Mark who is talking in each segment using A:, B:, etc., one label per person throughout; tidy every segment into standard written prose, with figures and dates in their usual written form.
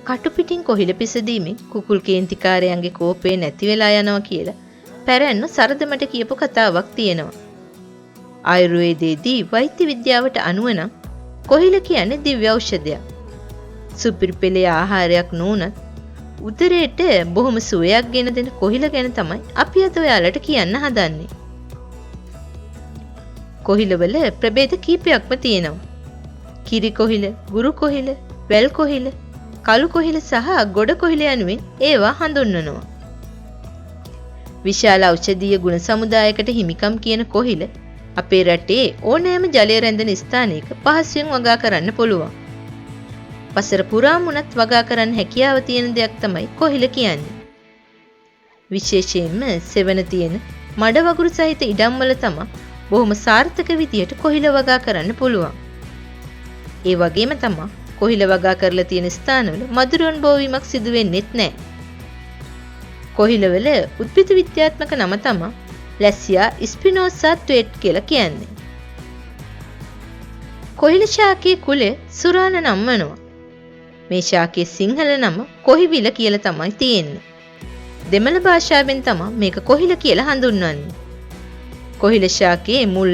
A: කටුපිටින් කොහිල පිසදීමෙන් කුකුල් කේන්තිකාරයන්ගේ කෝපය නැති වෙලා යනවා කියලා පැරැන්න සරදමට කියපු කතාවක් තියෙනවා. ආයුර්වේදයේදී වෛද්‍ය විද්‍යාවට අනුව නම් කොහිල කියන්නේ දිව්‍ය ඖෂධයක්. සුපිරි පෙළේ ආහාරයක් නොඋනත් උදරයට බොහොම සුවයක් ගෙන දෙන කොහිල ගැන තමයි අපි අද ඔයාලට කියන්න හදන්නේ. කොහිලවල ප්‍රභේද කීපයක්ම තියෙනවා. කිරි කොහිල, ගුරු කොහිල, වැල් කොහිල, කළු කොහිල සහ ගොඩ කොහිල යනුවෙන් ඒවා හඳුන්වනවා. විශාල ඖෂධීය ගුණ සමුදායකට හිමිකම් කියන කොහිල අපේ රටේ ඕනෑම ජලය රැඳෙන ස්ථානයක පහසුවෙන් වගා කරන්න පුළුවන්. වසර පුරාම උනත් වගා කරන්න හැකියාව තියෙන දෙයක් තමයි කොහිල කියන්නේ. විශේෂයෙන්ම සෙවණ තියෙන මඩ වගුරු සහිත ඉඩම්වල තමයි බොහොම සාර්ථක විදියට කොහිල වගා කරන්න පුළුවන්. ඒ වගේම තමයි කොහිල වගා කරලා තියෙන ස්ථානවල මදුරුවන් බෝවීමක් සිදු වෙන්නේත් නැහැ. කොහිලවල උද්භිද විද්‍යාත්මක නම තමයි Lasia spinosa thread කියලා කියන්නේ. කොහිල ශාකයේ කුලය සුරාන නම් වෙනවා. මේ ශාකයේ සිංහල නම කොහිවිල කියලා තමයි තියෙන්නේ. දෙමළ භාෂාවෙන් තමයි මේක කොහිල කියලා හඳුන්වන්නේ. කොහිල ශාකයේ මුල්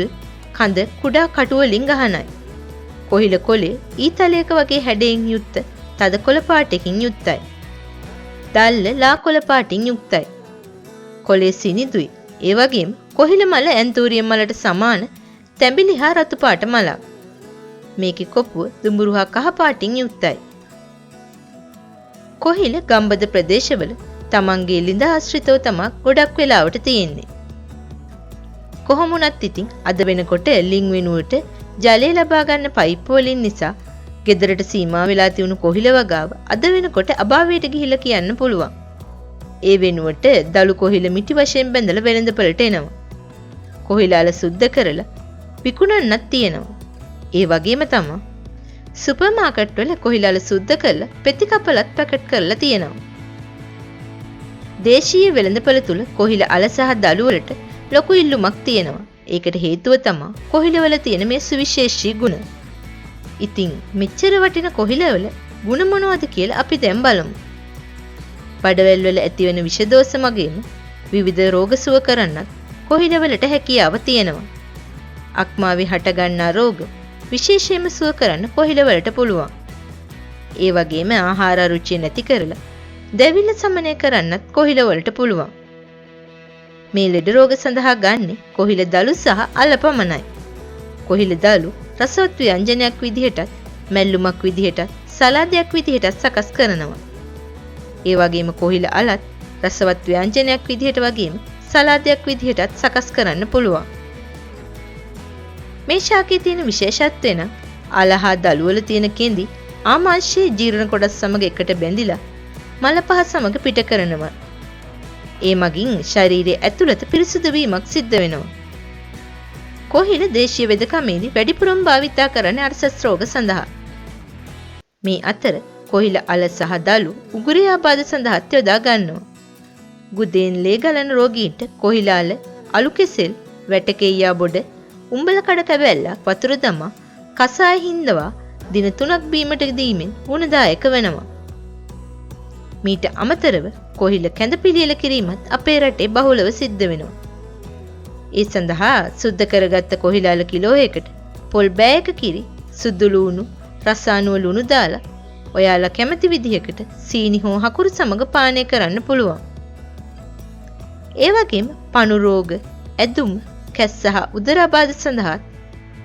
A: කඳ කුඩා කටු වලින් ගහනයි. කොහිල කොලේ ඊතලයක වගේ හැඩයෙන් යුක්ත තද කොළ පාටකින් යුක්තයි. දල්ල ලා කොළ පාටින් යුක්තයි. කොලේ සිනිදුයි. ඒ වගේම කොහිල මල ඇන්තූරියම් මලට සමාන තැඹිලි හා රතු පාට මලක්. මේකේ කොපුව දුඹුරු හා කහ පාටින් යුක්තයි. කොහිල ගම්බද ප්‍රදේශවල තමන්ගේ ළිඳ ආශ්‍රිතව තමයි ගොඩක් වෙලාවට තියෙන්නේ. කොහොම වුණත් ඉතින් අද වෙනකොට ලිං වෙනුවට ජලය ලබා ගන්න පයිප් වලින් නිසා ගෙදරට සීමා වෙලා තියුණු කොහිල වගාව අද වෙනකොට අභාවයට ගිහිල්ලා කියන්න පුළුවන්. ඒ වෙනුවට දලු කොහිල මිටි වශයෙන් බැඳලා වෙළඳපළට එනවා. කොහිලාල සුද්ධ කරලා විකුණන්නත් තියෙනවා. ඒ වගේම තමයි සුපර් මාකට් වල කොහිලාල සුද්ධ කරලා පෙති කපලත් පැකට් කරලා තියෙනවා. දේශීය වෙළඳපළ තුල කොහිල අල සහ දලු වලට ලොකු ඉල්ලුමක් තියෙනවා. ඒකට හේතුව තමයි කොහිලවල තියෙන මේ සුවිශේෂී ගුණ. ඉතින් මෙච්චර වටින කොහිලවල ගුණ මොනවද කියලා අපි දැන් බලමු. බඩවැල් වල ඇතිවන විෂදෝෂ මගේම විවිධ රෝග සුව කරන්නත් කොහිලවලට හැකියාව තියෙනවා. අක්මාවේ හටගන්නා රෝග විශේෂයෙන්ම සුව කරන්න කොහිලවලට පුළුවන්. ඒ වගේම ආහාර රුචිය නැති කරලා දැවිල්ල සමනය කරන්නත් කොහිලවලට පුළුවන්. මේ ලෙඩ රෝග සඳහා ගන්නේ කොහිල දලු සහ අල පමණයි. කොහිල දලු රසවත් ව්‍යංජනයක් විදිහටත් මැල්ලුමක් විදිහටත් සලාදයක් විදිහටත් සකස් කරනවා. ඒ වගේම කොහිල අලත් රසවත් ව්‍යංජනයක් විදිහට වගේම සලාදයක් විදිහටත් සකස් කරන්න පුළුවන්. මේ ශාකයේ තියෙන විශේෂත්වය නම් අල හා දලු වල තියෙන කෙඳි ආමාශයේ ජීර්ණ කොටස් සමග එකට බැඳිලා මල පහ සමග පිට කරනවා. ඒ මගින් ශරීරයේ ඇතුළත පිරිසුදු වීමක් සිද්ධ වෙනවා. කොහිල දේශීය වෙදකමේදී වැඩිපුරම භාවිතා කරන්නේ අර්ශස් රෝග සඳහා. මේ අතර කොහිල අල සහ දලු උගුරේ ආබාධ සඳහාත් යොදා ගන්නවා. ගුදෙන් ලේ ගලන රෝගීන්ට කොහිල අල, අලු කෙසෙල්, වැටකෙයියා බොඩ, උඹල කඩ කැබැල්ලක් වතුර දමා කසාය හින්දවා දින 3ක් බීමට දීමෙන් ගුණදායක වෙනවා. මීට අමතරව කොහිල කැඳ පිළියෙල කිරීමත් අපේ රටේ බහුලව සිද්ධ වෙනවා. ඒ සඳහා සුද්ධ කරගත්ත කොහිලාල කිලෝයකට පොල් බෑයක කිරි, සුදු ලුණු, රසායනික ලුණු දාලා ඔයාලා කැමති විදිහකට සීනි හෝ හකුරු සමග පානය කරන්න පුළුවන්. ඒ වගේම පණු රෝග, ඇදුම්, කැස් සහ උදරාබාධ සඳහා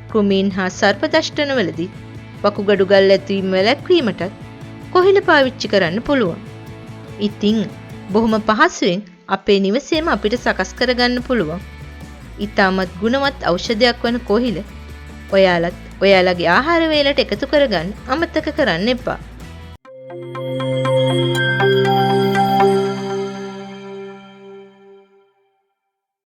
A: කෘමීන් හා සර්ප දෂ්ටනවලදී වකුගඩු ගල් ඇතිවීම වැළැක්වීමටත් කොහිල පාවිච්චි කරන්න පුළුවන්. ඉතින් බොහොම පහසුවෙන් අපේ නිවසේම අපිට සකස් කරගන්න පුළුවන්. ඊටමත් ගුණවත් ඖෂධයක් වන කොහිල ඔයාලත් ඔයාලගේ ආහාර වේලට එකතු කරගන්න අමතක කරන්න එපා.